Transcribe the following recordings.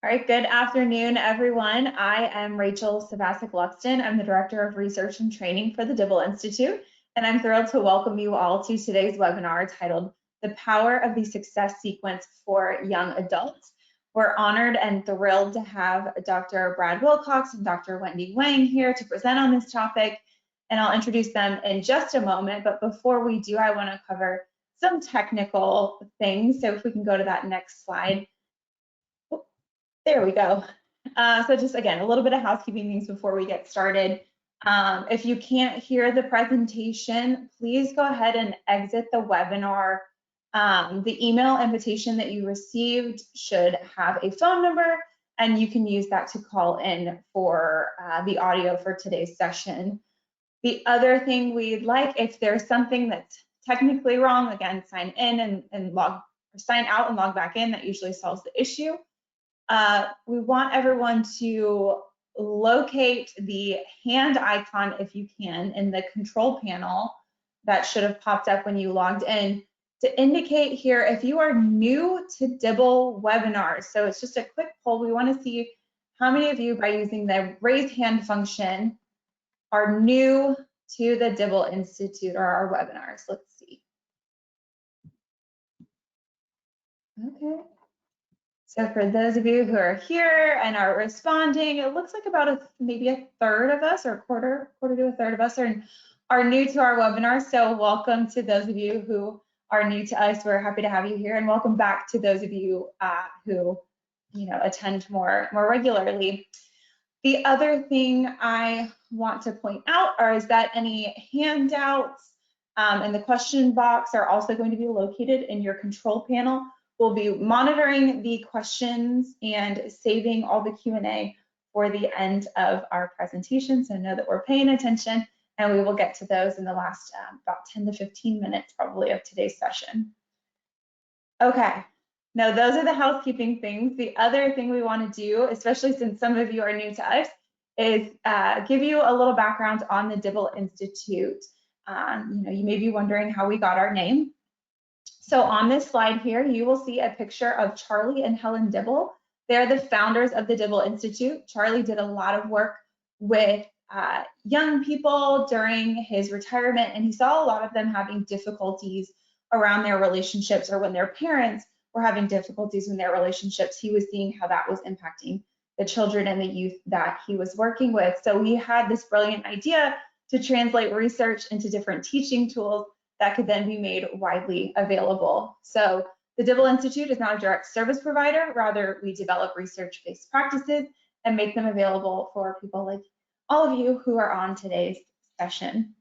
All right, good afternoon, everyone. I am Rachel Savasic-Luxton. I'm the Director of Research and Training for the Dibble Institute, and I'm thrilled to welcome you all to today's webinar titled The Power of the Success Sequence for Young Adults. We're honored and thrilled to have Dr. Brad Wilcox and Dr. Wendy Wang here to present on this topic, and I'll introduce them in just a moment. But before we do, I want to cover some technical things. So if we can go to that next slide. There we go. So just again, a little bit of housekeeping things before we get started. If you can't hear the presentation, please go ahead and exit the webinar. The email invitation that you received should have a phone number, and you can use that to call in for the audio for today's session. The other thing we'd like, if there's something that's technically wrong, again, sign in and log, or sign out and log back in. That usually solves the issue. We want everyone to locate the hand icon, if you can, in the control panel that should have popped up when you logged in to indicate here if you are new to Dibble webinars. So it's just a quick poll. We want to see how many of you, by using the raise hand function, are new to the Dibble Institute or our webinars. Let's see. Okay. So for those of you who are here and are responding, it looks like about maybe a third of us, or a quarter to a third of us are new to our webinar. So welcome to those of you who are new to us. We're happy to have you here, and welcome back to those of you who attend more regularly. The other thing I want to point out is that any handouts in the question box are also going to be located in your control panel. We'll be monitoring the questions and saving all the Q&A for the end of our presentation, so know that we're paying attention, and we will get to those in the last about 10 to 15 minutes probably of today's session. Okay, now those are the housekeeping things. The other thing we want to do, especially since some of you are new to us, is give you a little background on the Dibble Institute. You may be wondering how we got our name. So on this slide here, you will see a picture of Charlie and Helen Dibble. They're the founders of the Dibble Institute. Charlie did a lot of work with young people during his retirement, and he saw a lot of them having difficulties around their relationships, or when their parents were having difficulties in their relationships. He was seeing how that was impacting the children and the youth that he was working with. So he had this brilliant idea to translate research into different teaching tools that could then be made widely available. So the Dibble Institute is not a direct service provider. Rather, we develop research-based practices and make them available for people like all of you who are on today's session.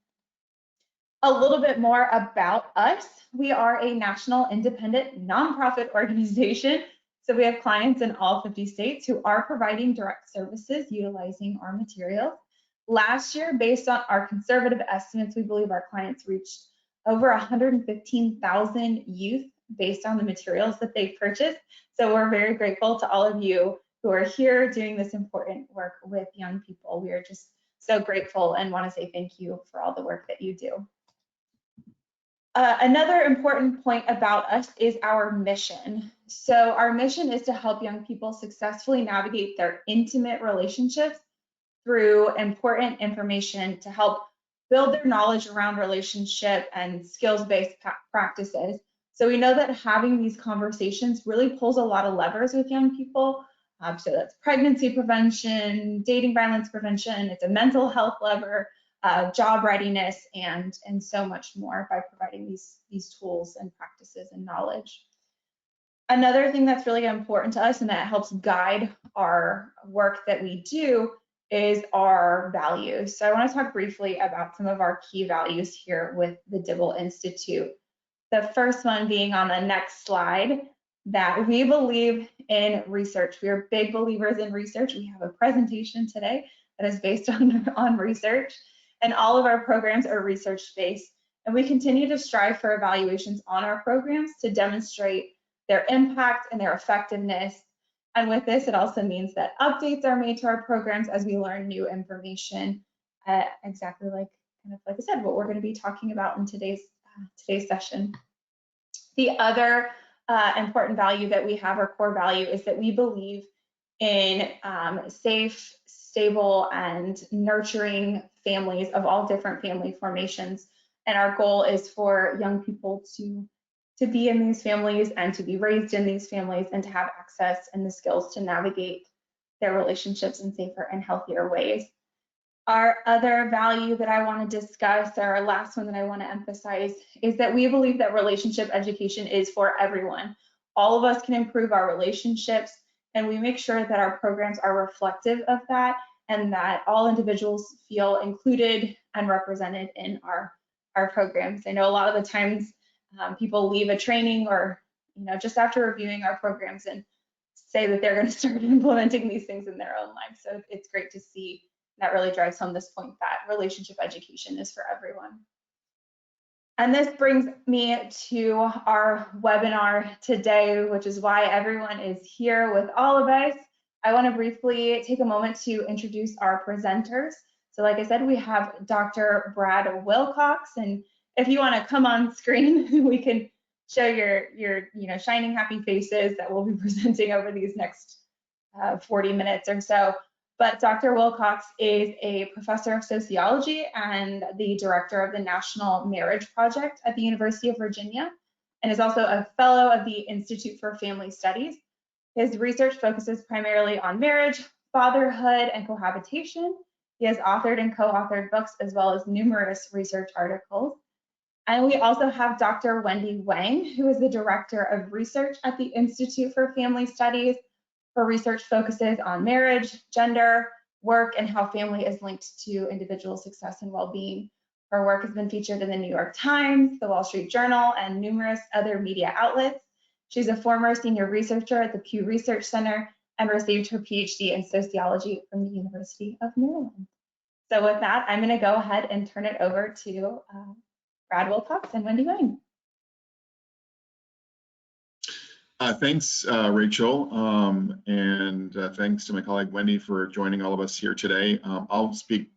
A little bit more about us. We are a national independent nonprofit organization. So we have clients in all 50 states who are providing direct services utilizing our materials. Last year, based on our conservative estimates, we believe our clients reached over 115,000 youth based on the materials that they've purchased. So we're very grateful to all of you who are here doing this important work with young people. We are just so grateful and want to say thank you for all the work that you do. Another important point about us is our mission. So our mission is to help young people successfully navigate their intimate relationships through important information to help build their knowledge around relationship and skills-based practices. So we know that having these conversations really pulls a lot of levers with young people. So that's pregnancy prevention, dating violence prevention, it's a mental health lever, job readiness, and so much more by providing these tools and practices and knowledge. Another thing that's really important to us and that helps guide our work that we do is our values. So I want to talk briefly about some of our key values here with the Dibble Institute. The first one being on the next slide, that we believe in research. We are big believers in research. We have a presentation today that is based on research, and all of our programs are research-based. And we continue to strive for evaluations on our programs to demonstrate their impact and their effectiveness. And with this, it also means that updates are made to our programs as we learn new information, exactly like I said, what we're going to be talking about in today's session. The other important value that we have, our core value, is that we believe in safe, stable, and nurturing families of all different family formations. And our goal is for young people to be in these families and to be raised in these families and to have access and the skills to navigate their relationships in safer and healthier ways. Our other value that I want to discuss, or our last one that I want to emphasize, is that we believe that relationship education is for everyone. All of us can improve our relationships, and we make sure that our programs are reflective of that and that all individuals feel included and represented in our programs. I know a lot of the times people leave a training or just after reviewing our programs and say that they're going to start implementing these things in their own lives. So it's great to see that really drives home this point that relationship education is for everyone. And this brings me to our webinar today, which is why everyone is here with all of us. I want to briefly take a moment to introduce our presenters. So like I said, we have Dr. Brad Wilcox, and if you want to come on screen, we can show your shining happy faces that we'll be presenting over these next 40 minutes or so. But Dr. Wilcox is a professor of sociology and the director of the National Marriage Project at the University of Virginia, and is also a fellow of the Institute for Family Studies. His research focuses primarily on marriage, fatherhood, and cohabitation. He has authored and co-authored books as well as numerous research articles. And we also have Dr. Wendy Wang, who is the director of research at the Institute for Family Studies. Her research focuses on marriage, gender, work, and how family is linked to individual success and well-being. Her work has been featured in the New York Times, the Wall Street Journal, and numerous other media outlets. She's a former senior researcher at the Pew Research Center and received her PhD in sociology from the University of Maryland. So with that, I'm going to go ahead and turn it over to Brad Wilcox and Wendy Wang. Thanks, Rachel, and thanks to my colleague Wendy for joining all of us here today. I'll speak,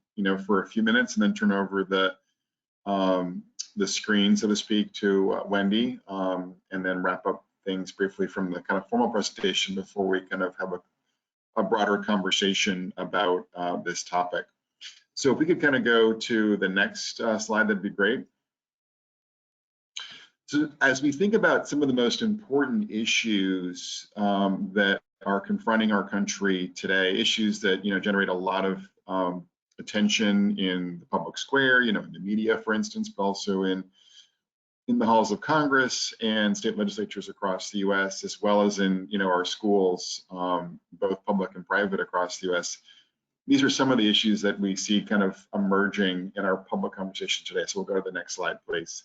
for a few minutes and then turn over the screen, so to speak, to Wendy, and then wrap up things briefly from the kind of formal presentation before we kind of have a broader conversation about this topic. So if we could kind of go to the next slide, that'd be great. So as we think about some of the most important issues that are confronting our country today, issues that generate a lot of attention in the public square, in the media, for instance, but also in the halls of Congress and state legislatures across the U.S., as well as in our schools, both public and private across the U.S. These are some of the issues that we see kind of emerging in our public conversation today. So we'll go to the next slide, please.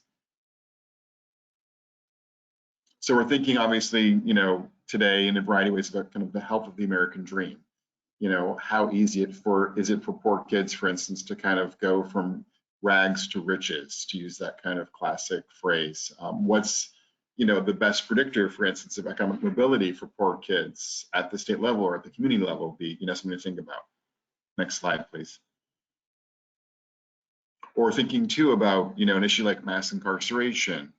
So we're thinking, obviously, today in a variety of ways about kind of the health of the American dream. How easy is it for poor kids, for instance, to kind of go from rags to riches, to use that kind of classic phrase. What's the best predictor, for instance, of economic mobility for poor kids at the state level or at the community level would be something to think about. Next slide, please. Or thinking too about an issue like mass incarceration.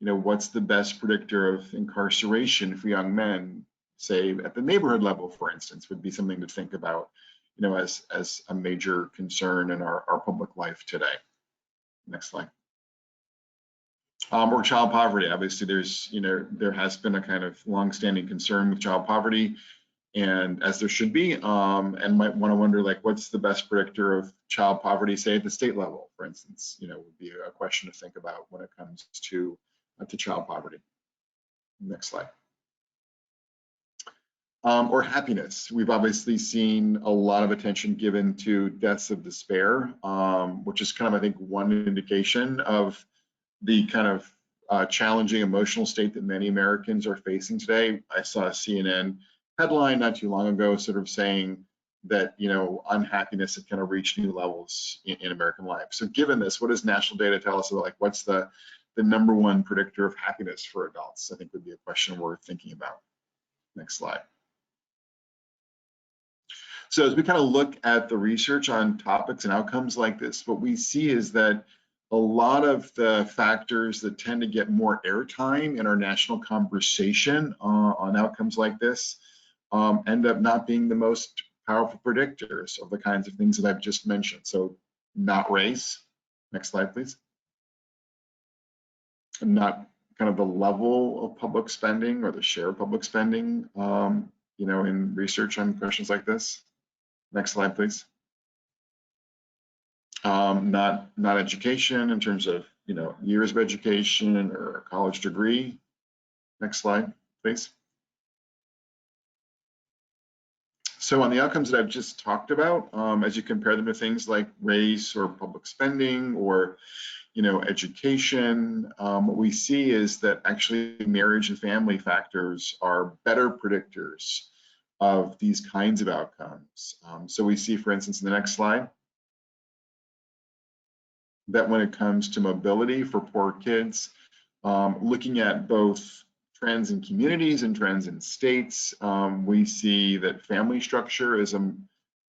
What's the best predictor of incarceration for young men, say at the neighborhood level, for instance, would be something to think about, as a major concern in our public life today. Next slide. Or child poverty. Obviously, there has been a kind of longstanding concern with child poverty, and as there should be, and might want to wonder, like, what's the best predictor of child poverty, say at the state level, for instance, would be a question to think about when it comes to child poverty. Next slide. Or happiness. We've obviously seen a lot of attention given to deaths of despair, which is kind of, I think, one indication of the kind of challenging emotional state that many Americans are facing today. I saw a CNN headline not too long ago sort of saying that, unhappiness had kind of reached new levels in American life. So given this, what does national data tell us about, like, what's the number one predictor of happiness for adults? I think would be a question worth thinking about. Next slide. So as we kind of look at the research on topics and outcomes like this, what we see is that a lot of the factors that tend to get more airtime in our national conversation on outcomes like this end up not being the most powerful predictors of the kinds of things that I've just mentioned. So not race. Next slide, please. And not kind of the level of public spending or the share of public spending, in research on questions like this. Next slide, please. Not education in terms of, years of education or a college degree. Next slide, please. So on the outcomes that I've just talked about, as you compare them to things like race or public spending or, education, what we see is that actually marriage and family factors are better predictors of these kinds of outcomes. So we see, for instance, in the next slide, that when it comes to mobility for poor kids, looking at both trends in communities and trends in states, we see that family structure is a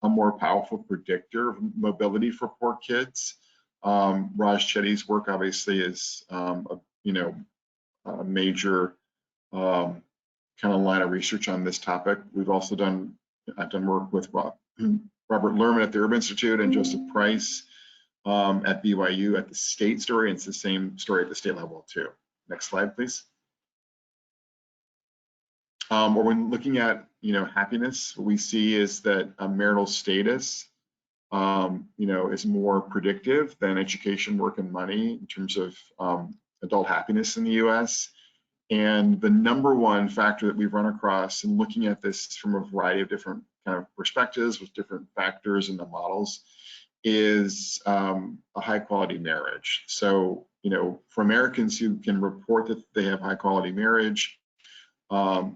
more powerful predictor of mobility for poor kids. Raj Chetty's work obviously is a major kind of line of research on this topic. We've also I've done work with Robert Lerman at the Urban Institute and Joseph Price at BYU at the state story, and it's the same story at the state level too. Next slide, please. Or when looking at happiness, what we see is that marital status is more predictive than education, work, and money in terms of adult happiness in the US. And the number one factor that we've run across in looking at this from a variety of different kind of perspectives with different factors in the models is a high quality marriage. So, for Americans who can report that they have high quality marriage,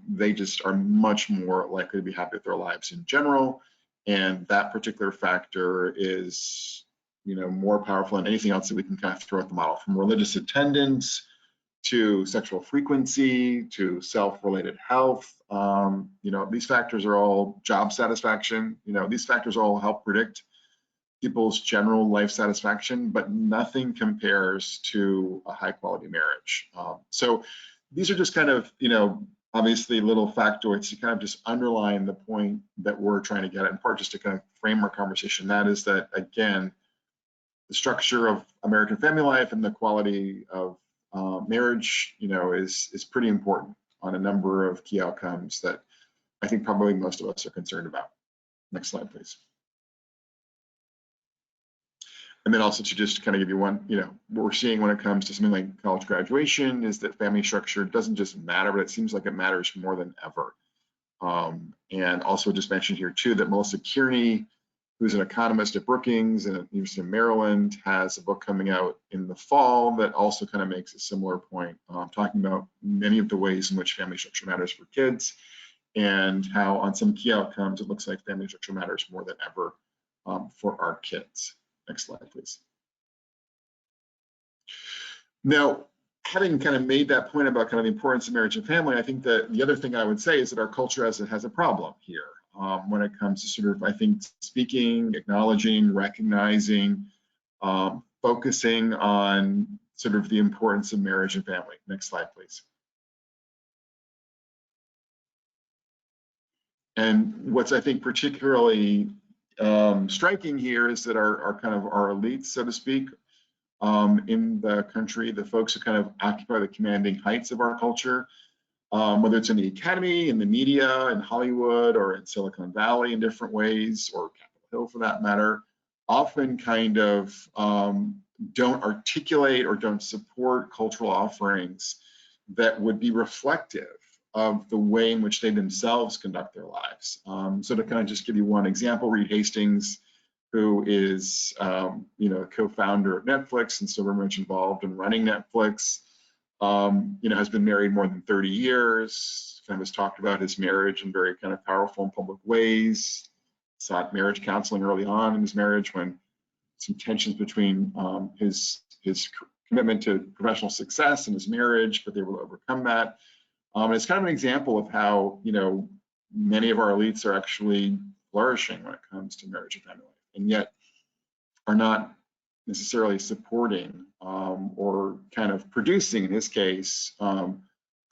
they just are much more likely to be happy with their lives in general. And that particular factor is, more powerful than anything else that we can kind of throw at the model, from religious attendance to sexual frequency to self-related health. These factors are all job satisfaction. These factors all help predict people's general life satisfaction, but nothing compares to a high quality marriage. So these are just kind of, obviously little factoids to kind of just underline the point that we're trying to get at, in part just to kind of frame our conversation. That is that, again, the structure of American family life and the quality of marriage, is pretty important on a number of key outcomes that I think probably most of us are concerned about. Next slide, please. And then also to just kind of give you one, what we're seeing when it comes to something like college graduation is that family structure doesn't just matter, but it seems like it matters more than ever. And also just mention here too that Melissa Kearney, who's an economist at Brookings and at the University of Maryland, has a book coming out in the fall that also kind of makes a similar point, talking about many of the ways in which family structure matters for kids and how on some key outcomes, it looks like family structure matters more than ever for our kids. Next slide, please. Now, having kind of made that point about kind of the importance of marriage and family, I think that the other thing I would say is that our culture has a problem here when it comes to sort of, I think, speaking, acknowledging, recognizing, focusing on sort of the importance of marriage and family. Next slide, please. And what's, I think, particularly striking here is that our elites, so to speak, in the country, the folks who kind of occupy the commanding heights of our culture, whether it's in the academy, in the media, in Hollywood, or in Silicon Valley in different ways, or Capitol Hill for that matter, often kind of don't articulate or don't support cultural offerings that would be reflective of the way in which they themselves conduct their lives. So to kind of just give you one example, Reed Hastings, who is co-founder of Netflix and so very much involved in running Netflix, has been married more than 30 years, kind of has talked about his marriage in very kind of powerful and public ways, sought marriage counseling early on in his marriage when some tensions between his commitment to professional success and his marriage, but they will overcome that. And it's kind of an example of how, many of our elites are actually flourishing when it comes to marriage and family life, and yet are not necessarily supporting or kind of producing, in his case,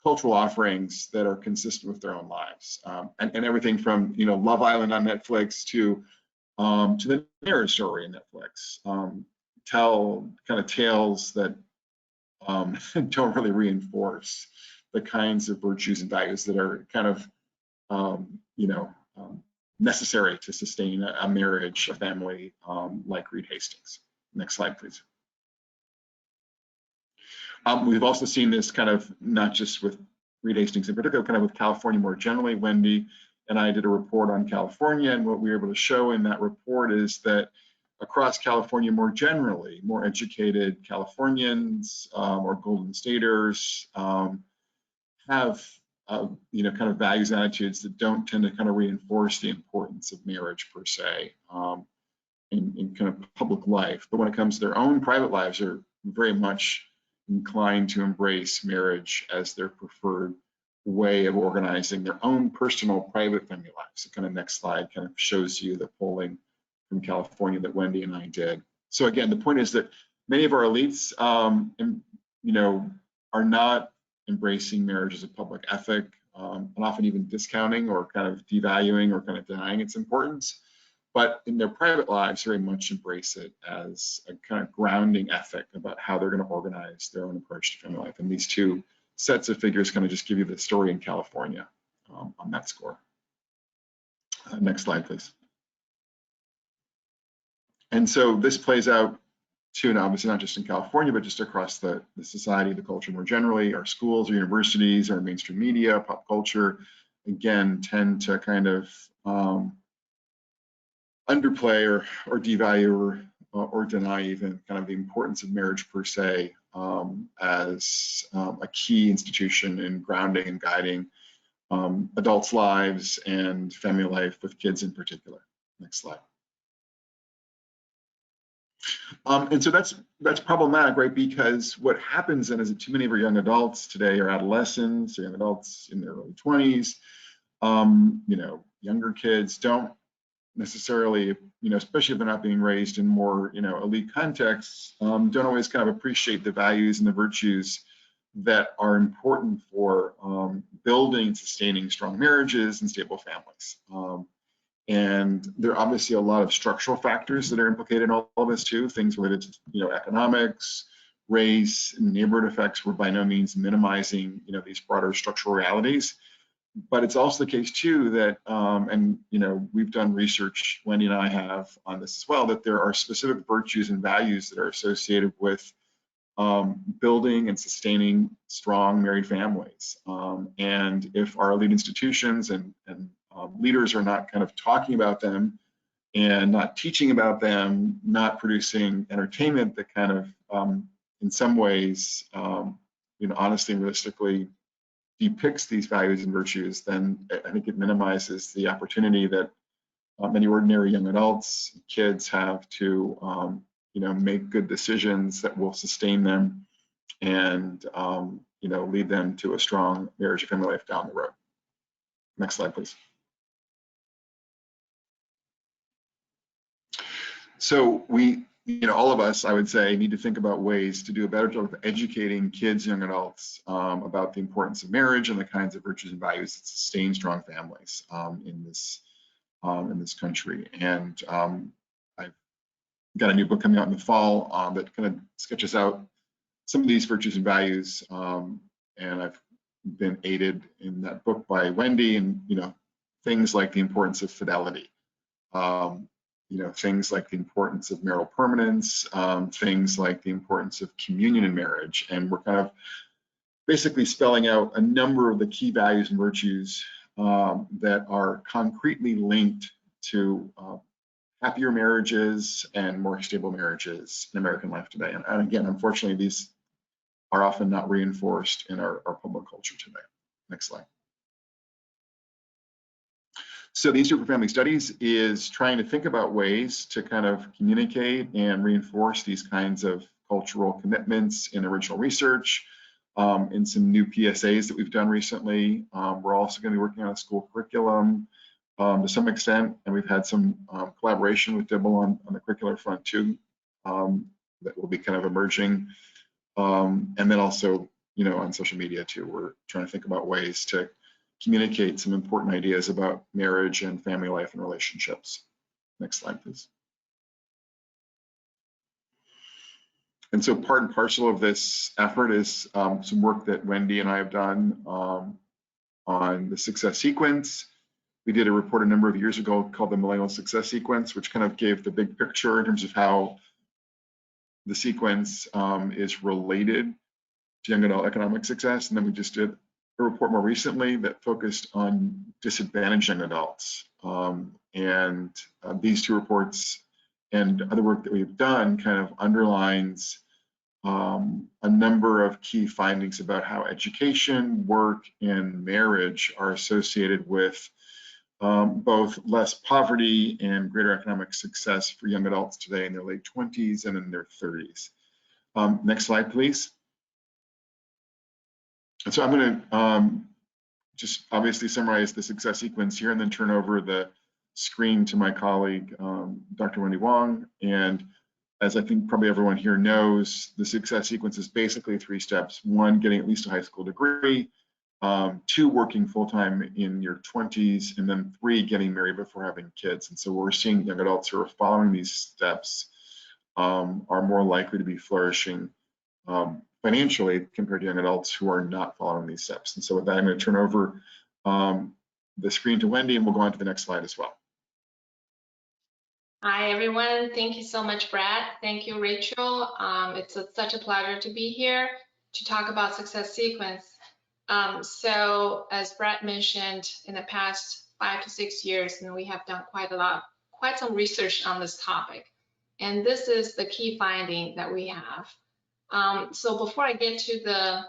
cultural offerings that are consistent with their own lives, and everything from Love Island on Netflix to the Marriage Story on Netflix tell kind of tales that don't really reinforce the kinds of virtues and values that are kind of necessary to sustain a marriage, a family like Reed Hastings. Next slide, please. We've also seen this kind of not just with Reed Hastings in particular, kind of with California more generally. Wendy and I did a report on California, and what we were able to show in that report is that across California more generally, more educated Californians or Golden Staters have kind of values and attitudes that don't tend to kind of reinforce the importance of marriage per se in kind of public life. But when it comes to their own private lives, are very much inclined to embrace marriage as their preferred way of organizing their own personal private family lives. So kind of next slide kind of shows you the polling from California that Wendy and I did. So again, the point is that many of our elites, are not embracing marriage as a public ethic, and often even discounting or kind of devaluing or kind of denying its importance. But in their private lives, very much embrace it as a kind of grounding ethic about how they're going to organize their own approach to family life. And these two sets of figures kind of just give you the story in California on that score. Next slide, please. And so this plays out too, and obviously not just in California, but just across the society, the culture more generally. Our schools, our universities, our mainstream media, pop culture, again, tend to kind of underplay or devalue or deny even kind of the importance of marriage per se as a key institution in grounding and guiding adults' lives and family life with kids in particular. Next slide. And so that's problematic, right? Because what happens then is that too many of our young adults today are adolescents, or young adults in their early 20s, younger kids don't necessarily, especially if they're not being raised in more, elite contexts, don't always kind of appreciate the values and the virtues that are important for building and sustaining strong marriages and stable families. And there are obviously a lot of structural factors that are implicated in all of this too, things related to, economics, race, and neighborhood effects. We're by no means minimizing, these broader structural realities. But it's also the case too that, we've done research, Wendy and I have on this as well, that there are specific virtues and values that are associated with building and sustaining strong married families. And if our elite institutions and leaders are not kind of talking about them and not teaching about them, not producing entertainment that kind of, in some ways, honestly and realistically depicts these values and virtues, then I think it minimizes the opportunity that many ordinary young adults, kids have to, make good decisions that will sustain them and, lead them to a strong marriage and family life down the road. Next slide, please. So we, all of us, I would say, need to think about ways to do a better job of educating kids, young adults, about the importance of marriage and the kinds of virtues and values that sustain strong families in this country. And I've got a new book coming out in the fall that kind of sketches out some of these virtues and values. And I've been aided in that book by Wendy, and things like the importance of fidelity. Things like the importance of marital permanence, things like the importance of communion in marriage. And we're kind of basically spelling out a number of the key values and virtues that are concretely linked to happier marriages and more stable marriages in American life today. And again, unfortunately, these are often not reinforced in our public culture today. Next slide. So the Institute for Family Studies is trying to think about ways to kind of communicate and reinforce these kinds of cultural commitments in original research, in some new PSAs that we've done recently. We're also going to be working on a school curriculum to some extent, and we've had some collaboration with Dibble on the curricular front too, that will be kind of emerging. And then also on social media too. We're trying to think about ways to communicate some important ideas about marriage and family life and relationships. Next slide, please. And so part and parcel of this effort is some work that Wendy and I have done on the success sequence. We did a report a number of years ago called the Millennial Success Sequence, which kind of gave the big picture in terms of how the sequence is related to young adult economic success. And then we just did a report more recently that focused on disadvantaged young adults. These two reports and other work that we've done kind of underlines a number of key findings about how education, work, and marriage are associated with both less poverty and greater economic success for young adults today in their late 20s and in their 30s. Next slide, please. And so I'm going to just obviously summarize the success sequence here and then turn over the screen to my colleague, Dr. Wendy Wang. And as I think probably everyone here knows, the success sequence is basically 3 steps. 1, getting at least a high school degree. 2, working full-time in your 20s. And then 3, getting married before having kids. And so we're seeing young adults who are following these steps are more likely to be flourishing financially compared to young adults who are not following these steps. And so with that, I'm going to turn over the screen to Wendy, and we'll go on to the next slide as well. Hi, everyone. Thank you so much, Brad. Thank you, Rachel. It's such a pleasure to be here to talk about success sequence. So as Brad mentioned, in the past 5 to 6 years, and we have done quite some research on this topic. And this is the key finding that we have. So before I get to the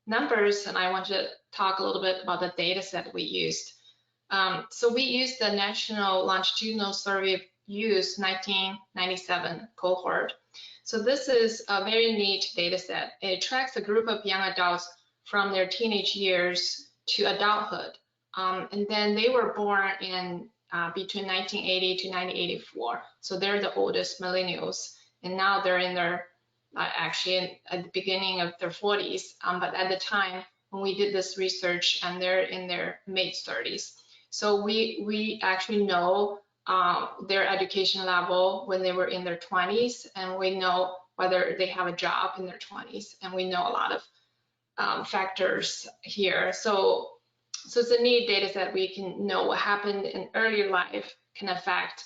numbers, and I want to talk a little bit about the data set we used. So we used the National Longitudinal Survey of Youth 1997 cohort. So this is a very neat data set. It tracks a group of young adults from their teenage years to adulthood. And then they were born in between 1980 to 1984. So they're the oldest millennials. And now they're in their, actually at the beginning of their 40s. But at the time when we did this research, and they're in their mid-30s. So we actually know their education level when they were in their 20s, and we know whether they have a job in their 20s, and we know a lot of factors here. So it's a neat data set. We can know what happened in earlier life can affect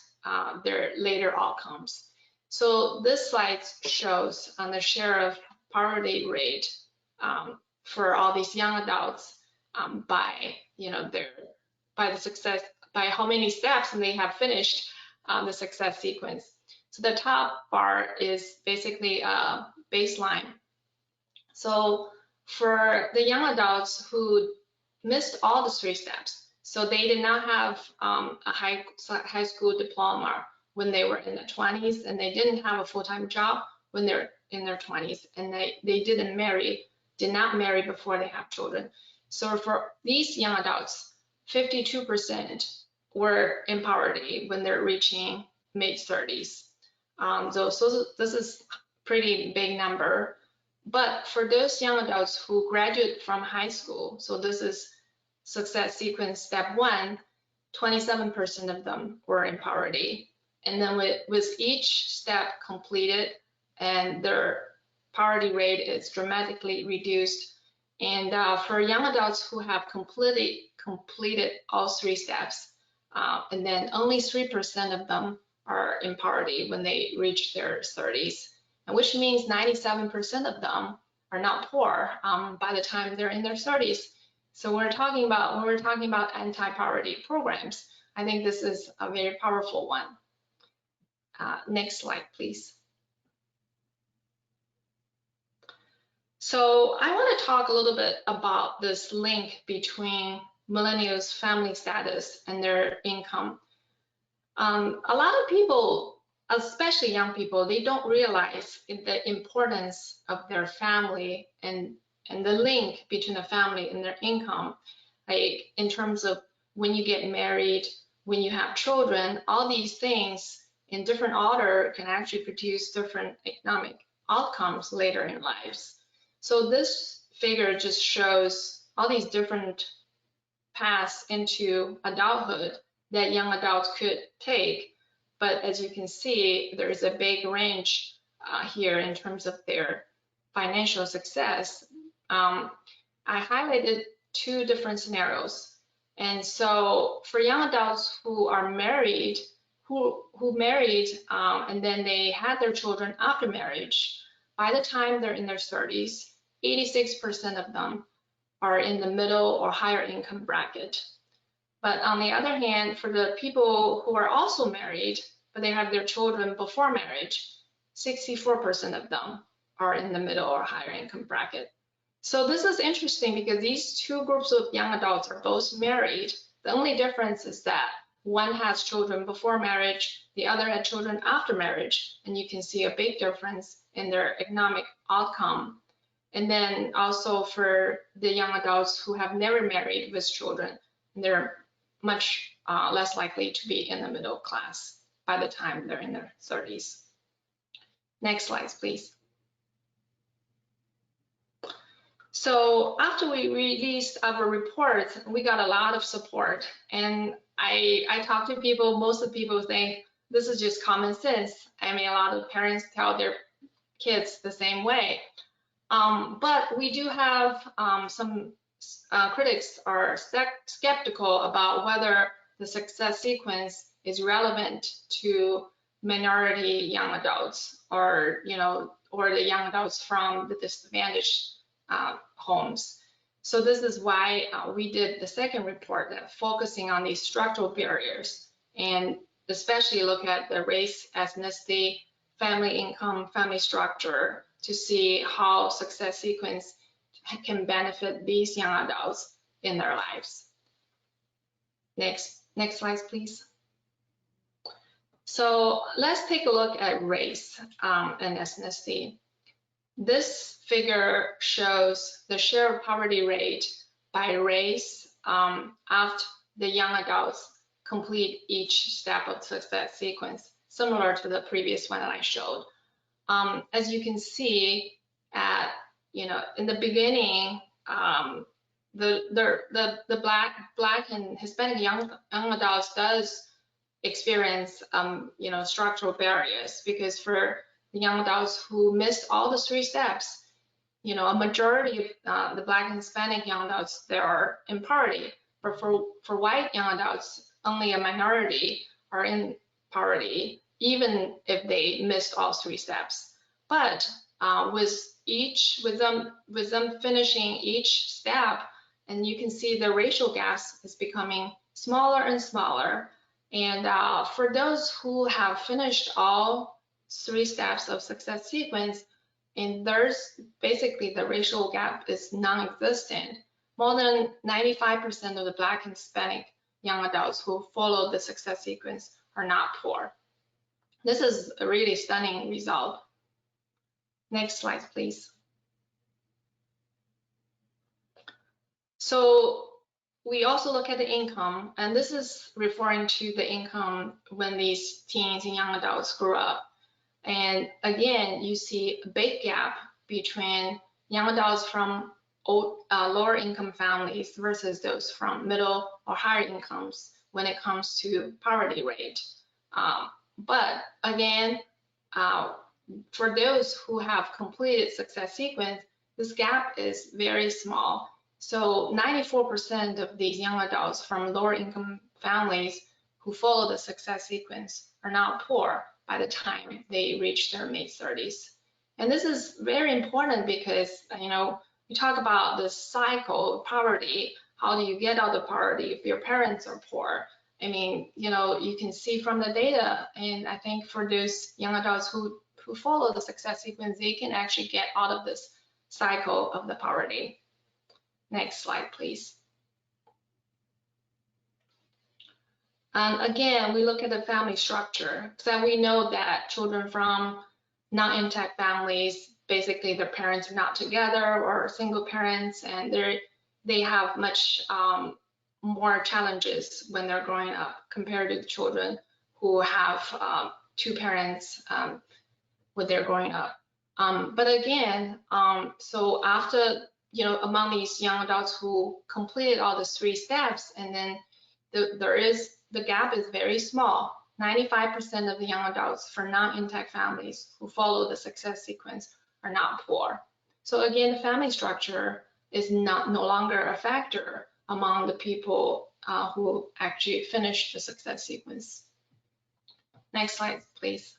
their later outcomes. So this slide shows on the share of poverty rate for all these young adults by how many steps and they have finished the success sequence. So the top bar is basically a baseline. So for the young adults who missed all the 3 steps, so they did not have a high school diploma when they were in their 20s, and they didn't have a full-time job when they're in their 20s, and they did not marry before they have children. So for these young adults, 52% were in poverty when they're reaching mid-30s. So this is pretty big number. But for those young adults who graduate from high school, so this is success sequence step 1, 27% of them were in poverty. And then with each step completed, and their poverty rate is dramatically reduced. And for young adults who have completed all 3 steps, and then only 3% of them are in poverty when they reach their 30s, and which means 97% of them are not poor by the time they're in their 30s. So when we're talking about anti-poverty programs, I think this is a very powerful one. Next slide, please. So I want to talk a little bit about this link between millennials' family status and their income. A lot of people, especially young people, they don't realize the importance of their family and the link between the family and their income. Like in terms of when you get married, when you have children, all these things in different order can actually produce different economic outcomes later in lives. So this figure just shows all these different paths into adulthood that young adults could take. But as you can see, there is a big range here in terms of their financial success. I highlighted 2 different scenarios. And so for young adults who are married, who married and then they had their children after marriage, by the time they're in their 30s, 86% of them are in the middle or higher income bracket. But on the other hand, for the people who are also married, but they have their children before marriage, 64% of them are in the middle or higher income bracket. So this is interesting because these 2 groups of young adults are both married. The only difference is that one has children before marriage, the other had children after marriage, and you can see a big difference in their economic outcome. And then also for the young adults who have never married with children, they're much less likely to be in the middle class by the time they're in their 30s. Next slide, please. So after we released our report, we got a lot of support. And I talked to people, most of the people think this is just common sense. I mean, a lot of parents tell their kids the same way. But we do have some critics are skeptical about whether the success sequence is relevant to minority young adults or, or the young adults from the disadvantaged homes. So this is why we did the second report that focusing on these structural barriers and especially look at the race, ethnicity, family income, family structure to see how success sequence can benefit these young adults in their lives. Next slide, please. So let's take a look at race and ethnicity. This figure shows the share of poverty rate by race after the young adults complete each step of success sequence, similar to the previous one that I showed. As you can see, in the beginning, the black and Hispanic young adults does experience structural barriers, because for the young adults who missed all the 3 steps, a majority of the black and Hispanic young adults, they are in poverty. But for white young adults, only a minority are in poverty, even if they missed all 3 steps. But with them finishing each step, and you can see the racial gaps is becoming smaller and smaller. And for those who have finished all 3 steps of success sequence, and there's basically the racial gap is non-existent. More than 95% of the black and Hispanic young adults who follow the success sequence are not poor. This is a really stunning result. Next slide, please. So we also look at the income, and this is referring to the income when these teens and young adults grew up. And again, you see a big gap between young adults from lower income families versus those from middle or higher incomes when it comes to poverty rate. But again, for those who have completed success sequence, this gap is very small. So 94% of these young adults from lower income families who follow the success sequence are not poor by the time they reach their mid-30s. And this is very important because, we talk about the cycle of poverty. How do you get out of poverty if your parents are poor? I mean, you can see from the data, and I think for those young adults who follow the success sequence, they can actually get out of this cycle of the poverty. Next slide, please. Again, we look at the family structure. So we know that children from non-intact families, basically their parents are not together or single parents, and they have much more challenges when they're growing up compared to the children who have 2 parents when they're growing up. But again, so after among these young adults who completed all the 3 steps, and then the gap is very small. 95% of the young adults for non-intact families who follow the success sequence are not poor. So again, the family structure is no longer a factor among the people who actually finished the success sequence. Next slide, please.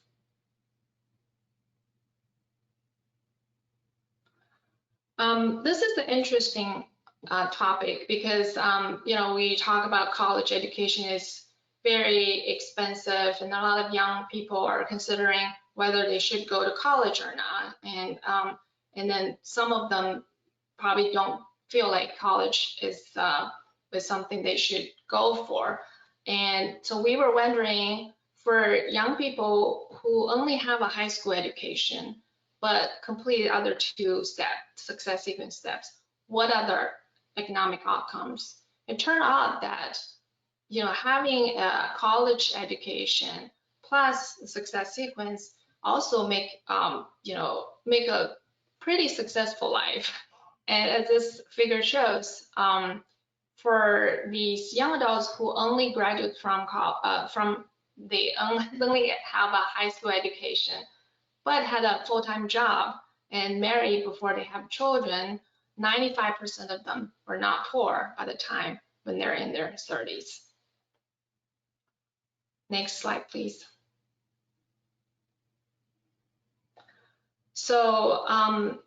This is an interesting topic because, we talk about college education is very expensive, and a lot of young people are considering whether they should go to college or not. And then some of them probably don't feel like college is something they should go for. And so we were wondering, for young people who only have a high school education but completed other 2 success sequence steps, what other economic outcomes? It turned out that having a college education plus the success sequence also make a pretty successful life. And as this figure shows, for these young adults who only graduate they only have a high school education, but had a full-time job and married before they have children, 95% of them were not poor by the time when they're in their 30s. Next slide, please. So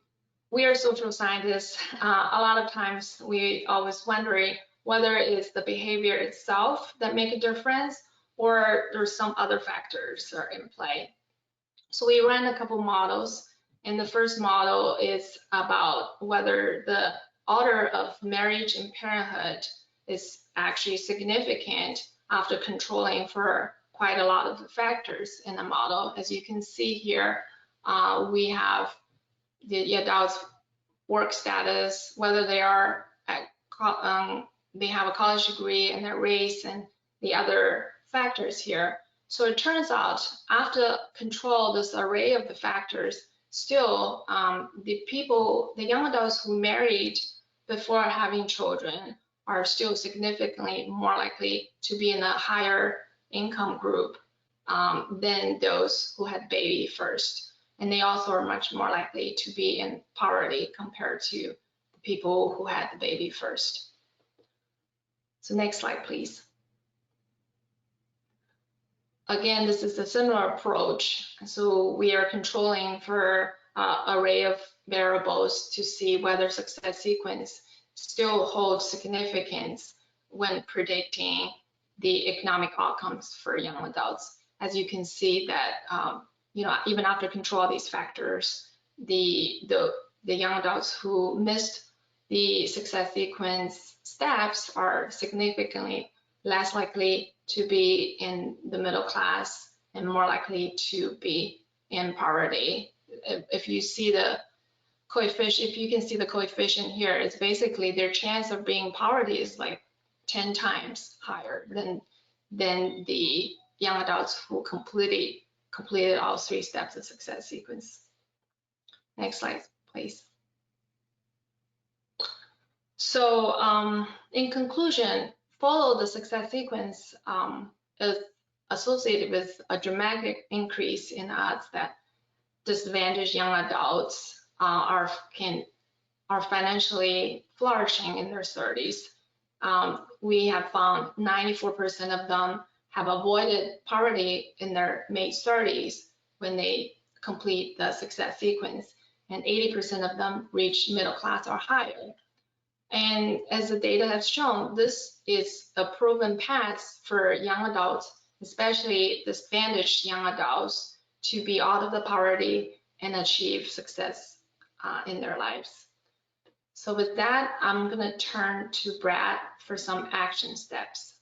we are social scientists. A lot of times we always wondering whether it's the behavior itself that make a difference or there's some other factors are in play. So we ran a couple models, and the first model is about whether the order of marriage and parenthood is actually significant after controlling for quite a lot of factors in the model. As you can see here, we have the adults' work status, whether they are they have a college degree, and their race, and the other factors here. So it turns out, after control this array of the factors, still the young adults who married before having children are still significantly more likely to be in a higher income group than those who had baby first. And they also are much more likely to be in poverty compared to the people who had the baby first. So next slide, please. Again, this is a similar approach. So we are controlling for an array of variables to see whether success sequence still holds significance when predicting the economic outcomes for young adults. As you can see that, even after control of these factors, the young adults who missed the success sequence steps are significantly less likely to be in the middle class and more likely to be in poverty. If you see the coefficient, if you can see the coefficient here, it's basically their chance of being poverty is like 10 times higher than the young adults who completed all 3 steps of success sequence. Next slide, please. So in conclusion, follow the success sequence is associated with a dramatic increase in odds that disadvantaged young adults are financially flourishing in their 30s. We have found 94% of them have avoided poverty in their mid 30s when they complete the success sequence, and 80% of them reach middle class or higher. And as the data has shown, this is a proven path for young adults, especially disadvantaged young adults, to be out of the poverty and achieve success in their lives. So with that, I'm going to turn to Brad for some action steps.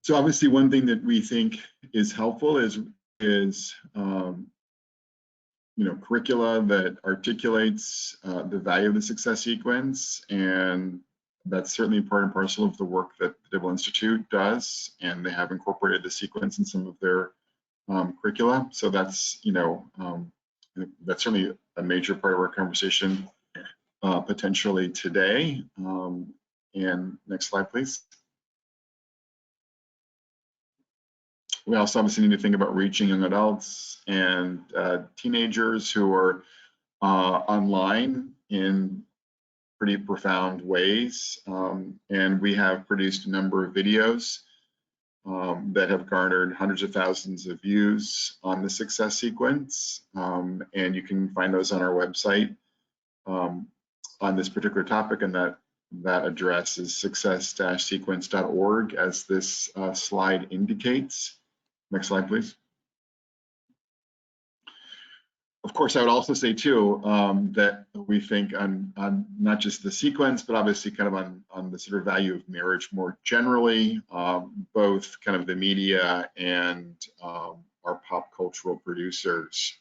So obviously, one thing that we think is helpful is curricula that articulates the value of the success sequence, and that's certainly part and parcel of the work that the Dibble Institute does, and they have incorporated the sequence in some of their curricula. So that's, that's certainly a major part of our conversation potentially today. And next slide, please. We also obviously need to think about reaching young adults and teenagers who are online in pretty profound ways. And we have produced a number of videos that have garnered hundreds of thousands of views on the success sequence. And you can find those on our website on this particular topic, and that address is success-sequence.org, as this slide indicates. Next slide, please. Of course, I would also say too that we think on not just the sequence, but obviously kind of on the sort of value of marriage more generally. Both kind of the media and our pop cultural producers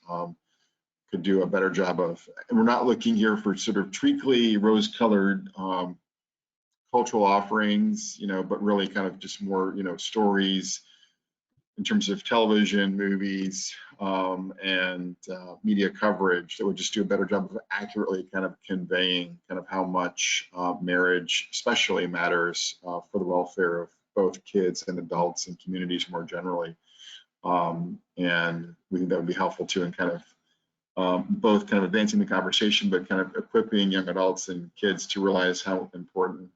could do a better job of. And we're not looking here for sort of treacly, rose-colored cultural offerings, but really kind of just more, stories in terms of television, movies, and media coverage that would just do a better job of accurately kind of conveying kind of how much marriage especially matters for the welfare of both kids and adults and communities more generally. And we think that would be helpful too in kind of both kind of advancing the conversation, but kind of equipping young adults and kids to realize how important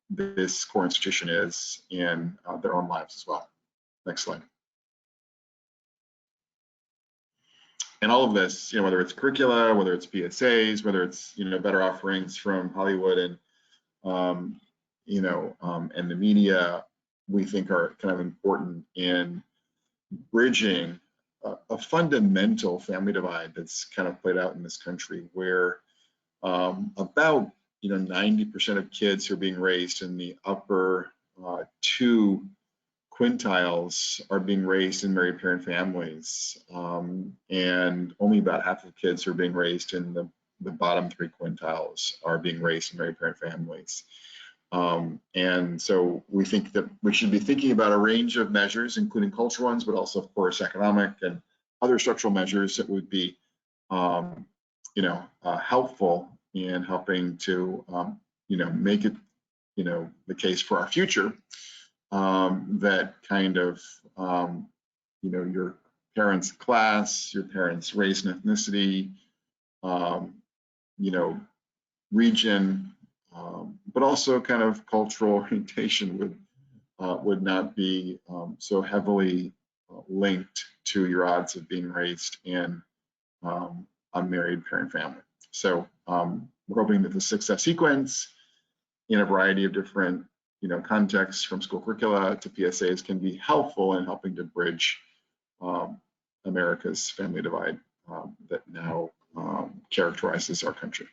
this core institution is in their own lives as well. Next slide. And all of this, whether it's curricula, whether it's PSAs, whether it's, better offerings from Hollywood and, and the media, we think are kind of important in bridging a fundamental family divide that's kind of played out in this country, where about 90% of kids who are being raised in the upper 2 quintiles are being raised in married parent families, and only about half of kids who are being raised in the bottom 3 quintiles are being raised in married parent families. And so we think that we should be thinking about a range of measures, including cultural ones, but also, of course, economic and other structural measures that would be, helpful in helping to, make it, the case for our future that kind of, your parents' class, your parents' race and ethnicity, region, but also kind of cultural orientation would not be so heavily linked to your odds of being raised in a married parent family. So we're hoping that the success sequence in a variety of different contexts, from school curricula to PSAs, can be helpful in helping to bridge America's family divide that now characterizes our country.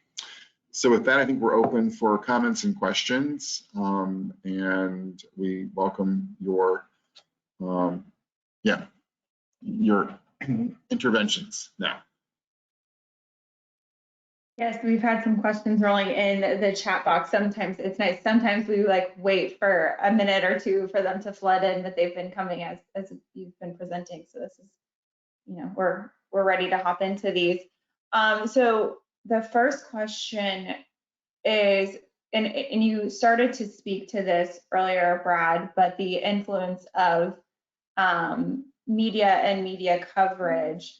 So with that, I think we're open for comments and questions, and we welcome your interventions now. Yes, we've had some questions rolling in the chat box. Sometimes it's nice. Sometimes we wait for a minute or two for them to flood in, but they've been coming as you've been presenting. So this is, we're ready to hop into these. So the first question is, and you started to speak to this earlier, Brad, but the influence of media and media coverage.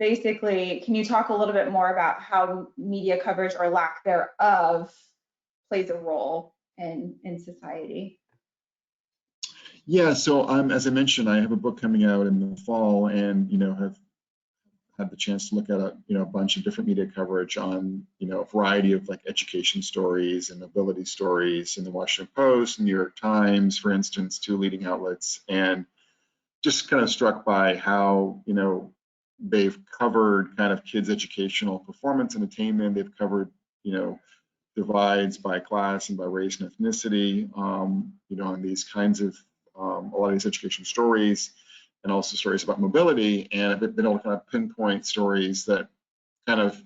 Basically, can you talk a little bit more about how media coverage or lack thereof plays a role in society? Yeah, so as I mentioned, I have a book coming out in the fall, and have had the chance to look at a bunch of different media coverage on a variety of education stories and mobility stories in the Washington Post, New York Times, for instance, 2 leading outlets, and just kind of struck by how they've covered kind of kids' educational performance and attainment. They've covered, divides by class and by race and ethnicity, on these kinds of, a lot of these education stories, and also stories about mobility. And I've been able to kind of pinpoint stories that kind of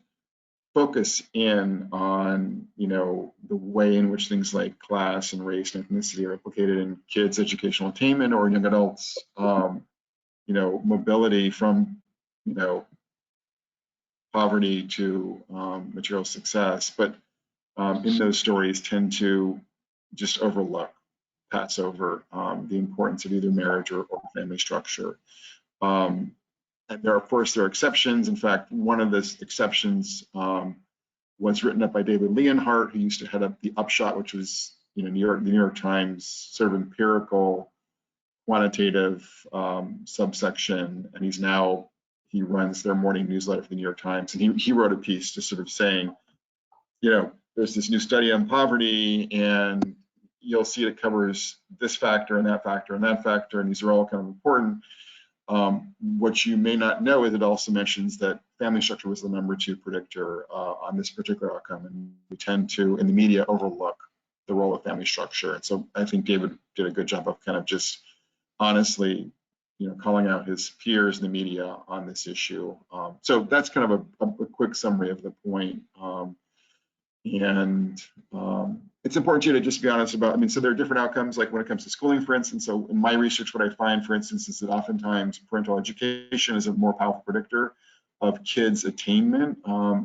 focus in on, the way in which things like class and race and ethnicity are implicated in kids' educational attainment or young adults, mobility from, poverty to material success, but in those stories tend to just pass over the importance of either marriage or family structure. And of course, there are exceptions. In fact, one of the exceptions was written up by David Leonhardt, who used to head up the Upshot, which was the New York Times sort of empirical quantitative subsection, and he runs their morning newsletter for the New York Times, and he wrote a piece just sort of saying, there's this new study on poverty, and you'll see it covers this factor and that factor and that factor, and these are all kind of important. What you may not know is it also mentions that family structure was the #2 predictor on this particular outcome, and we tend to, in the media, overlook the role of family structure. And so I think David did a good job of kind of just honestly, calling out his peers in the media on this issue. So that's kind of a quick summary of the point. It's important too to just be honest about, so there are different outcomes, like when it comes to schooling, for instance. So in my research, what I find, for instance, is that oftentimes parental education is a more powerful predictor of kids' attainment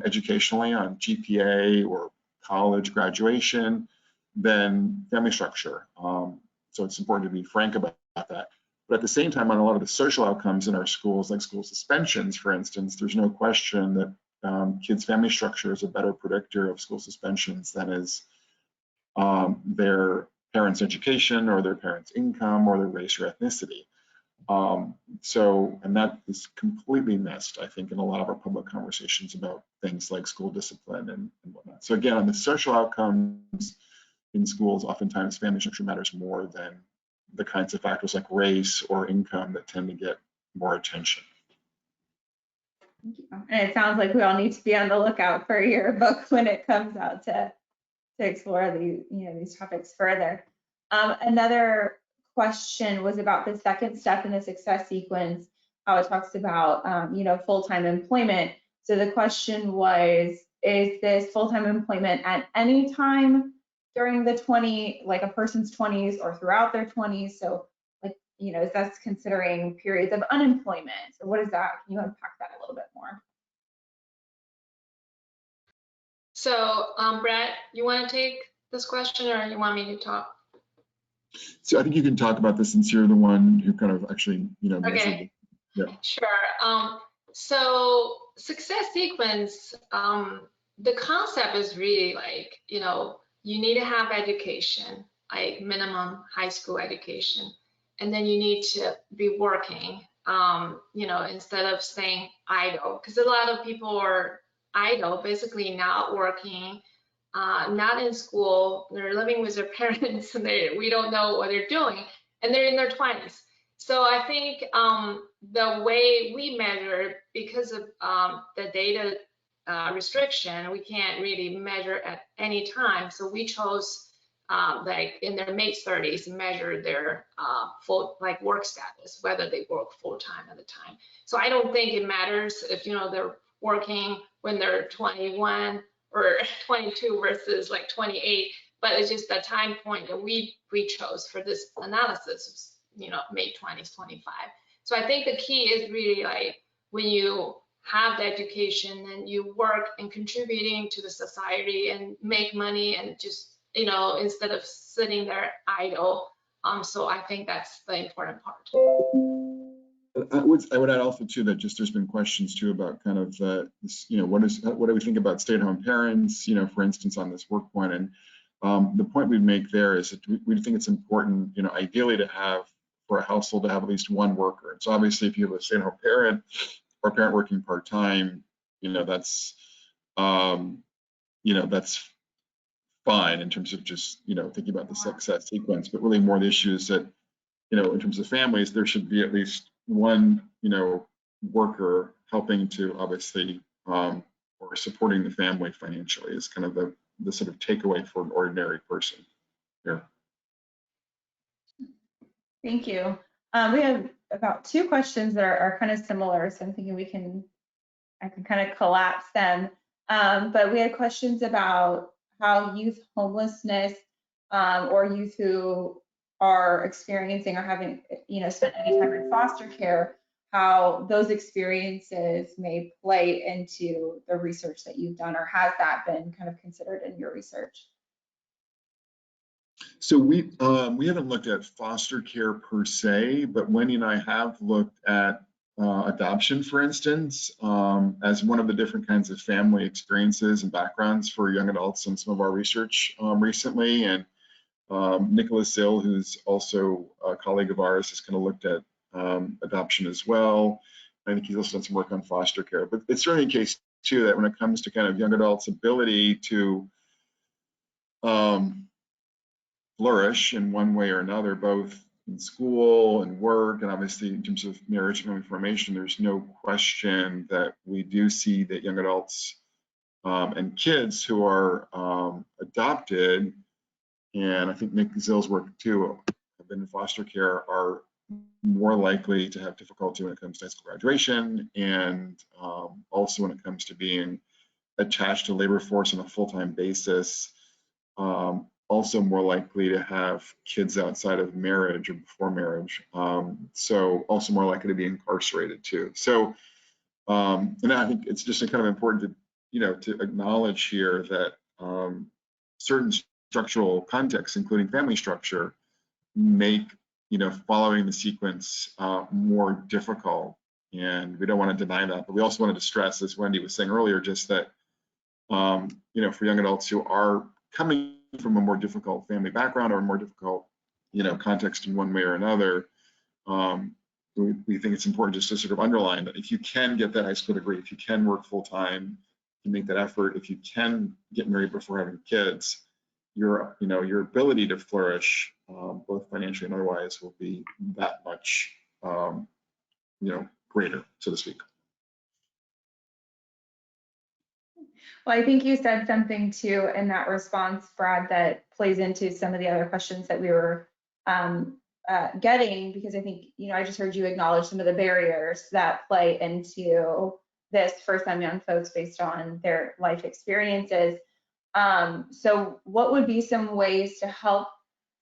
educationally on GPA or college graduation than family structure. So it's important to be frank about that. But at the same time, on a lot of the social outcomes in our schools, like school suspensions, for instance, there's no question that kids' family structure is a better predictor of school suspensions than is their parents' education or their parents' income or their race or ethnicity. And that is completely missed, I think, in a lot of our public conversations about things like school discipline and whatnot. So again, on the social outcomes in schools, oftentimes family structure matters more than the kinds of factors like race or income that tend to get more attention. Thank you. And it sounds like we all need to be on the lookout for your book when it comes out to explore these topics further. Another question was about the second step in the success sequence, how it talks about full-time employment. So the question was, is this full-time employment at any time during like a person's 20s or throughout their 20s? So is that considering periods of unemployment? So what is that? Can you unpack that a little bit more? So Brett, you want to take this question, or you want me to talk? So I think you can talk about this since you're the one who kind of actually, Okay. Yeah. Sure. So success sequence, the concept is really like, you need to have education, like minimum high school education, and then you need to be working, instead of staying idle, because a lot of people are idle, basically not working, not in school, they're living with their parents, and we don't know what they're doing, and they're in their 20s. So I think the way we measure, because of the data restriction, we can't really measure at any time. So we chose like in their mid 30s, measure their full work status, whether they work full time at the time. So I don't think it matters if they're working when they're 21 or 22 versus like 28, but it's just the time point that we chose for this analysis, mid 20s, 25. So I think the key is really like when you have the education and you work and contributing to the society and make money and just instead of sitting there idle. So I think that's the important part. I would add also too that just there's been questions too about kind of what do we think about stay-at-home parents, for instance, on this work point. And the point we'd make there is that we think it's important, ideally to have, for a household, to have at least one worker. And so obviously if you have a stay-at-home parent or a parent working part-time, that's that's fine in terms of just thinking about the success sequence. But really more the issue is that in terms of families, there should be at least one worker helping to obviously or supporting the family financially is kind of the sort of takeaway for an ordinary person here. Thank you. We have about 2 questions that are kind of similar, so I'm thinking I can kind of collapse them. But we had questions about how youth homelessness or youth who are experiencing or having spent any time in foster care, how those experiences may play into the research that you've done, or has that been kind of considered in your research? So we haven't looked at foster care per se, but Wendy and I have looked at adoption, for instance, as one of the different kinds of family experiences and backgrounds for young adults in some of our research recently. And Nicholas Sill, who's also a colleague of ours, has kind of looked at adoption as well. I think he's also done some work on foster care. But it's certainly the case too that when it comes to kind of young adults' ability to flourish in one way or another, both in school and work, and obviously in terms of marriage and family formation, there's no question that we do see that young adults and kids who are adopted, and I think Nick Zill's work too, have been in foster care, are more likely to have difficulty when it comes to high school graduation, and also when it comes to being attached to labor force on a full-time basis. Also more likely to have kids outside of marriage or before marriage. So also more likely to be incarcerated too. So, and I think it's just kind of important to, to acknowledge here that certain structural contexts, including family structure, make, following the sequence more difficult. And we don't want to deny that, but we also wanted to stress, as Wendy was saying earlier, just that, for young adults who are coming from a more difficult family background or a more difficult, context in one way or another, we think it's important just to sort of underline that if you can get that high school degree, if you can work full time, you make that effort, if you can get married before having kids, your ability to flourish, both financially and otherwise, will be that much, greater, so to speak. Well, I think you said something too in that response, Brad, that plays into some of the other questions that we were getting, because I think, I just heard you acknowledge some of the barriers that play into this for some young folks based on their life experiences. So what would be some ways to help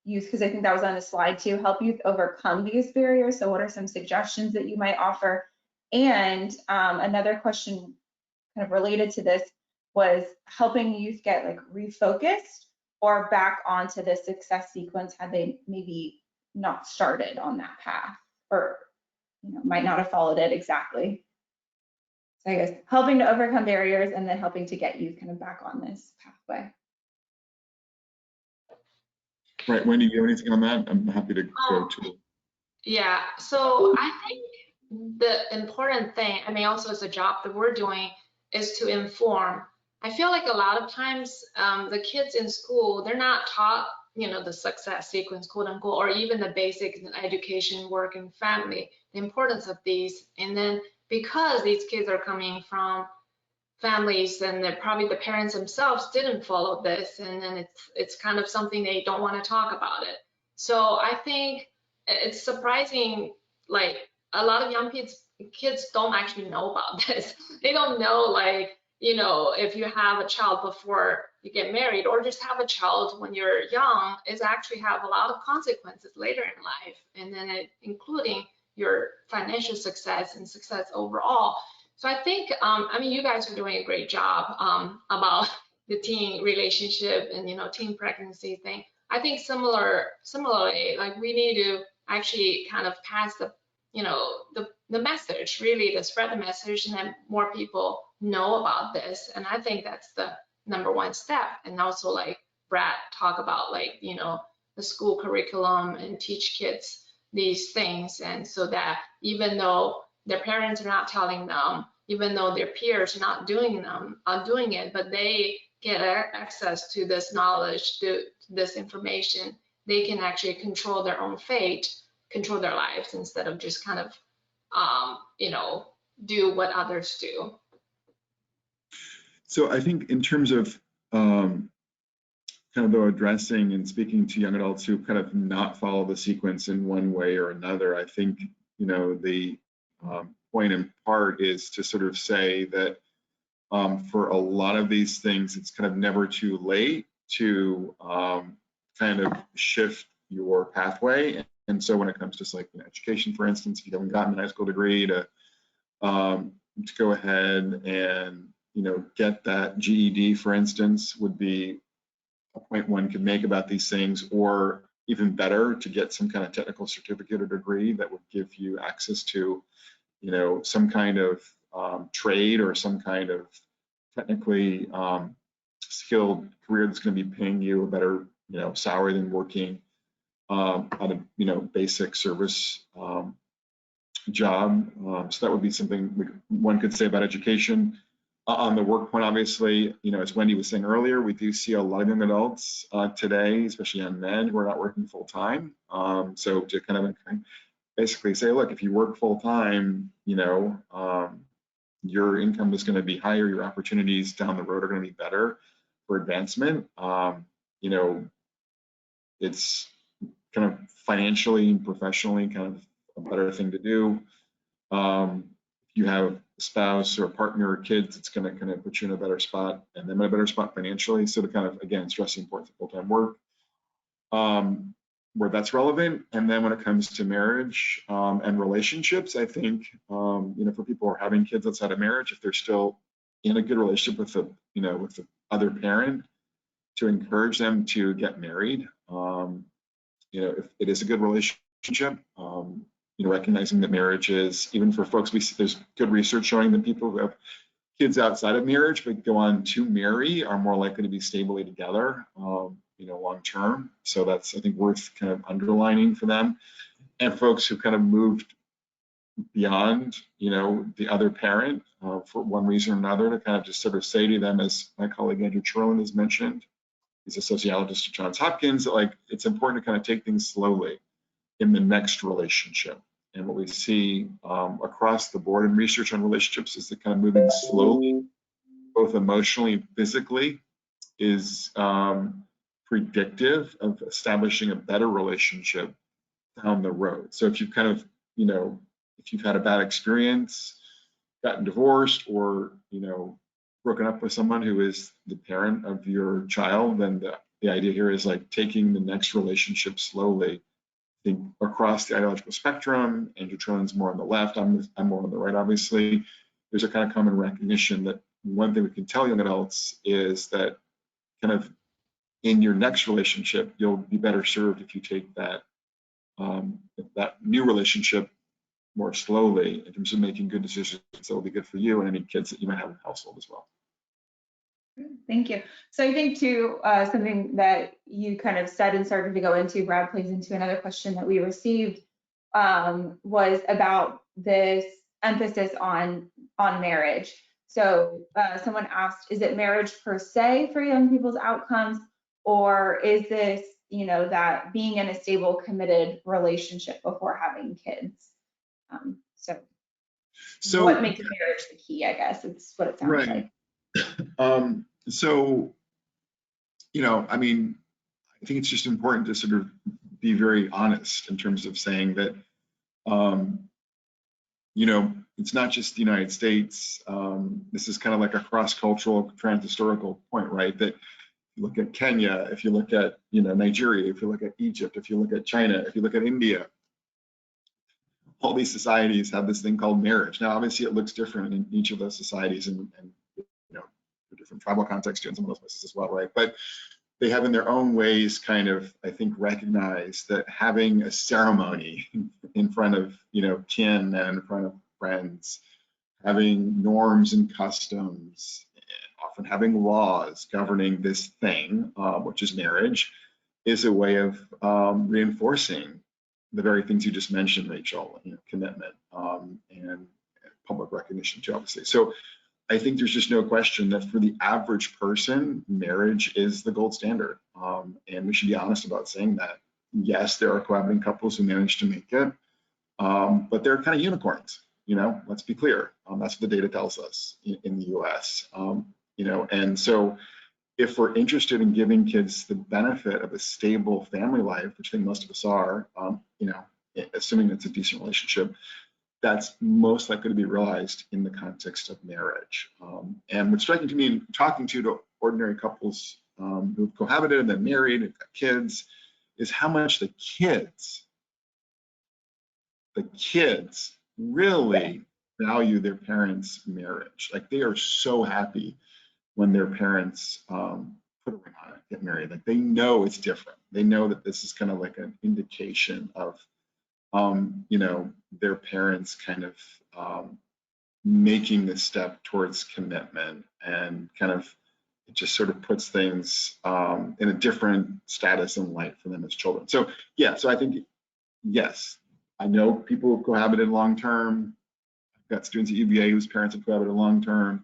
youth, because I think that was on the slide too, help youth overcome these barriers? So what are some suggestions that you might offer? And another question kind of related to this was helping youth get like refocused or back onto the success sequence had they maybe not started on that path, or might not have followed it exactly. So I guess helping to overcome barriers and then helping to get youth kind of back on this pathway. Right, Wendy, you have anything on that? I'm happy to go to. Yeah, so I think the important thing, also as a job that we're doing, is to inform. I feel like a lot of times the kids in school, they're not taught, the success sequence, quote unquote, or even the basic education, work, and family, the importance of these. And then because these kids are coming from families and probably the parents themselves didn't follow this, and then it's kind of something they don't want to talk about it. So I think it's surprising, like a lot of young kids don't actually know about this. They don't know, like, if you have a child before you get married, or just have a child when you're young, is actually have a lot of consequences later in life, and then including your financial success and success overall. So I think, you guys are doing a great job about the teen relationship and, teen pregnancy thing. I think similarly, like we need to actually kind of pass the message, really, to spread the message, and then more people know about this. And I think that's the #1 step. And also, like Brad talk about, like, the school curriculum and teach kids these things. And so that even though their parents are not telling them, even though their peers are not doing it, but they get access to this knowledge, to this information, they can actually control their own fate, control their lives, instead of just kind of, do what others do. So I think in terms of kind of addressing and speaking to young adults who kind of not follow the sequence in one way or another, I think, the point in part is to sort of say that for a lot of these things, it's kind of never too late to kind of shift your pathway And so when it comes to like education, for instance, if you haven't gotten a high school degree, to go ahead and get that GED, for instance, would be a point one could make about these things, or even better, to get some kind of technical certificate or degree that would give you access to some kind of trade or some kind of technically skilled career that's going to be paying you a better salary than working on a basic service job. So that would be something one could say about education. On the work point, obviously, as Wendy was saying earlier, we do see a lot of young adults today, especially young men, who are not working full time. So to kind of basically say, look, if you work full time, your income is going to be higher, your opportunities down the road are going to be better for advancement. It's kind of financially and professionally kind of a better thing to do. If you have a spouse or a partner or kids, it's going to kind of put you in a better spot, and them in a better spot financially. So to kind of, again, stress the importance of full-time work, where that's relevant. And then when it comes to marriage and relationships, I think, for people who are having kids outside of marriage, if they're still in a good relationship with the other parent, to encourage them to get married. If it is a good relationship, recognizing that marriage is, even for folks, there's good research showing that people who have kids outside of marriage but go on to marry are more likely to be stably together, long term. So that's, I think, worth kind of underlining for them. And folks who kind of moved beyond, the other parent for one reason or another, to kind of just sort of say to them, as my colleague Andrew Cherlin has mentioned, he's a sociologist at Johns Hopkins, that like it's important to kind of take things slowly in the next relationship. And what we see across the board in research on relationships is that kind of moving slowly, both emotionally and physically, is predictive of establishing a better relationship down the road. So if you've kind of, if you've had a bad experience, gotten divorced, or, broken up with someone who is the parent of your child, then the idea here is like taking the next relationship slowly. I think across the ideological spectrum, Andrew Cherlin's more on the left, I'm more on the right, obviously. There's a kind of common recognition that one thing we can tell young adults is that kind of in your next relationship, you'll be better served if you take that new relationship more slowly in terms of making good decisions that will be good for you and any kids that you might have in the household as well. Thank you. So I think too, something that you kind of said and started to go into, Brad, plays into another question that we received, was about this emphasis on marriage. So someone asked, is it marriage per se for young people's outcomes, or is this, that being in a stable, committed relationship before having kids? So what makes marriage the key, I guess, is what it sounds like. So, I mean, I think it's just important to sort of be very honest in terms of saying that, it's not just the United States. This is kind of like a cross-cultural, trans-historical point, right? That if you look at Kenya, if you look at, Nigeria, if you look at Egypt, if you look at China, if you look at India, all these societies have this thing called marriage. Now, obviously, it looks different in each of those societies, and different tribal contexts too in some of those places as well, right? But they have in their own ways kind of, I think, recognized that having a ceremony in front of, kin and in front of friends, having norms and customs, often having laws governing this thing, which is marriage, is a way of reinforcing the very things you just mentioned, Rachel, commitment and public recognition too, obviously. So I think there's just no question that for the average person, marriage is the gold standard. And we should be honest about saying that. Yes, there are cohabiting couples who manage to make it, but they're kind of unicorns, let's be clear. That's what the data tells us in the US. And so if we're interested in giving kids the benefit of a stable family life, which I think most of us are, assuming it's a decent relationship, that's most likely to be realized in the context of marriage. And what's striking to me in talking to ordinary couples who've cohabited and then married and got kids is how much the kids the kids really value their parents' marriage. Like they are so happy when their parents put a ring on it, get married. Like they know it's different. They know that this is kind of like an indication of, you know, their parents kind of making this step towards commitment, and kind of it just sort of puts things in a different status and light for them as children. So yeah, so I think yes, I know people who've cohabited long term. I've got students at UVA whose parents have cohabited long term.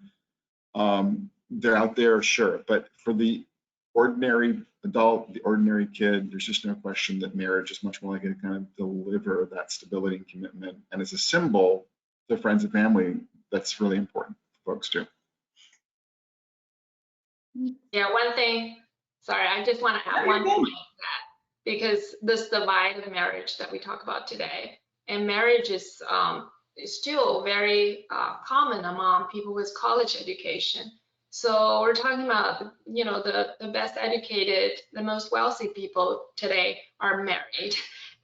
They're out there, sure, but for the ordinary adult, the ordinary kid, there's just no question that marriage is much more likely to kind of deliver that stability and commitment. And as a symbol to friends and family, that's really important for folks too. Yeah, one thing, sorry, I just want to add one point to that, because this divide of marriage that we talk about today, and marriage is still very common among people with college education. So we're talking about, you know, the best educated, the most wealthy people today are married.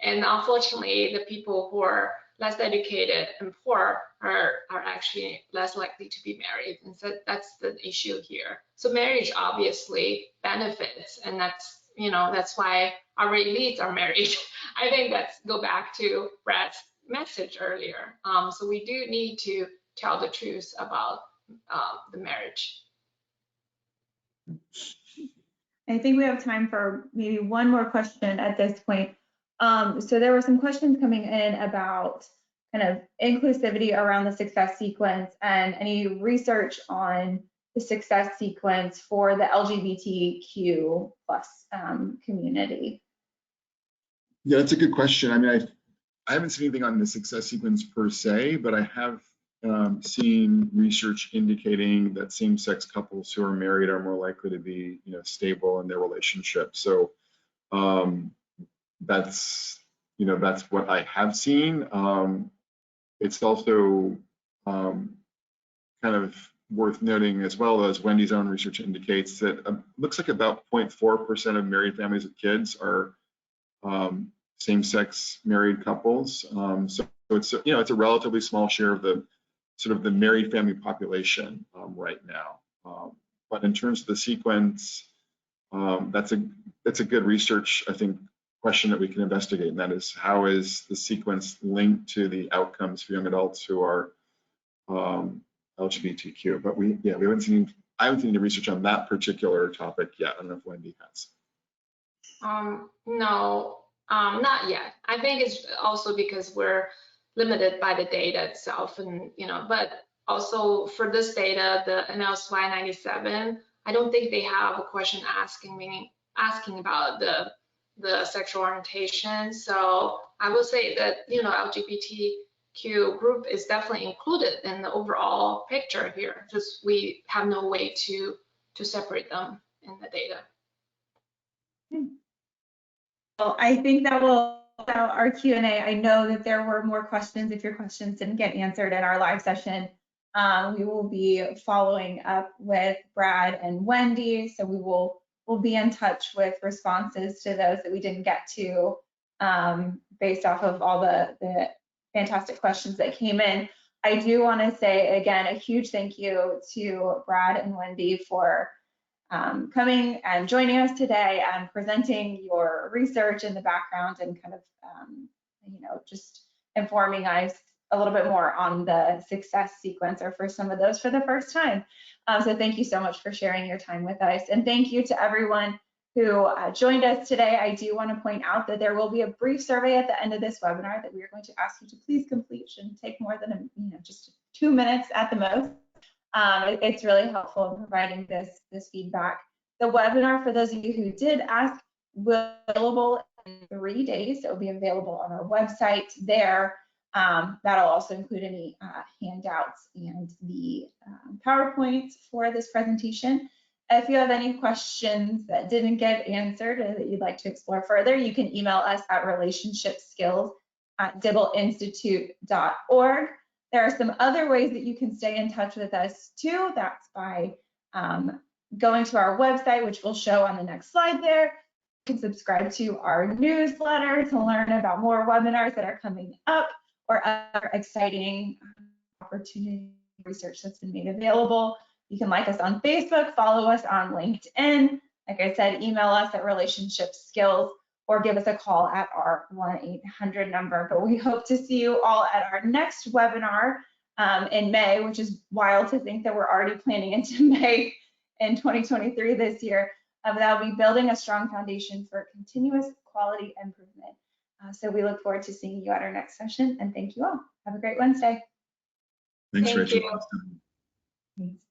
And unfortunately, the people who are less educated and poor are actually less likely to be married. And so that's the issue here. So marriage obviously benefits, and that's, you know, that's why our elites are married. I think that's go back to Brad's message earlier. So we do need to tell the truth about the marriage. I think we have time for maybe one more question at this point. So there were some questions coming in about kind of inclusivity around the success sequence and any research on the success sequence for the LGBTQ plus community. Yeah, that's a good question. I mean, I haven't seen anything on the success sequence per se, but I have seen research indicating that same-sex couples who are married are more likely to be, you know, stable in their relationship. So that's, you know, that's what I have seen. It's also kind of worth noting as well, as Wendy's own research indicates, that looks like about 0.4% of married families with kids are same-sex married couples. So it's, you know, it's a relatively small share of the sort of the married family population right now. But in terms of the sequence, that's a good research, I think, question that we can investigate, and that is, how is the sequence linked to the outcomes for young adults who are LGBTQ? But I haven't seen any research on that particular topic yet. I don't know if Wendy has. No, not yet. I think it's also because we're limited by the data itself, and you know, but also for this data, the entails Y97, I don't think they have a question asking about the sexual orientation. So I would say that, you know, LGBTQ group is definitely included in the overall picture here. Just we have no way to separate them in the data. Well, I think that will about our Q&A. I know that there were more questions. If your questions didn't get answered in our live session, we will be following up with Brad and Wendy. So we'll be in touch with responses to those that we didn't get to, based off of all the fantastic questions that came in. I do want to say again a huge thank you to Brad and Wendy for coming and joining us today and presenting your research in the background and kind of, you know, just informing us a little bit more on the success sequence, or for some of those for the first time. So thank you so much for sharing your time with us. And thank you to everyone who joined us today. I do want to point out that there will be a brief survey at the end of this webinar that we are going to ask you to please complete. It shouldn't take more than just 2 minutes at the most. It's really helpful in providing this feedback. The webinar, for those of you who did ask, will be available in 3 days. It will be available on our website there. That'll also include any handouts and the PowerPoint for this presentation. If you have any questions that didn't get answered or that you'd like to explore further, you can email us at relationshipskills@dibbleInstitute.org. There are some other ways that you can stay in touch with us too. That's by going to our website, which we'll show on the next slide there. You can subscribe to our newsletter to learn about more webinars that are coming up, or other exciting opportunity research that's been made available. You can like us on Facebook, follow us on LinkedIn. Like I said, email us at relationshipskills or give us a call at our 1-800 number. But we hope to see you all at our next webinar in May, which is wild to think that we're already planning into May in 2023 this year. That will be building a strong foundation for continuous quality improvement. So we look forward to seeing you at our next session, and thank you all. Have a great Wednesday. Thanks, Thank Rachel. you. Thanks.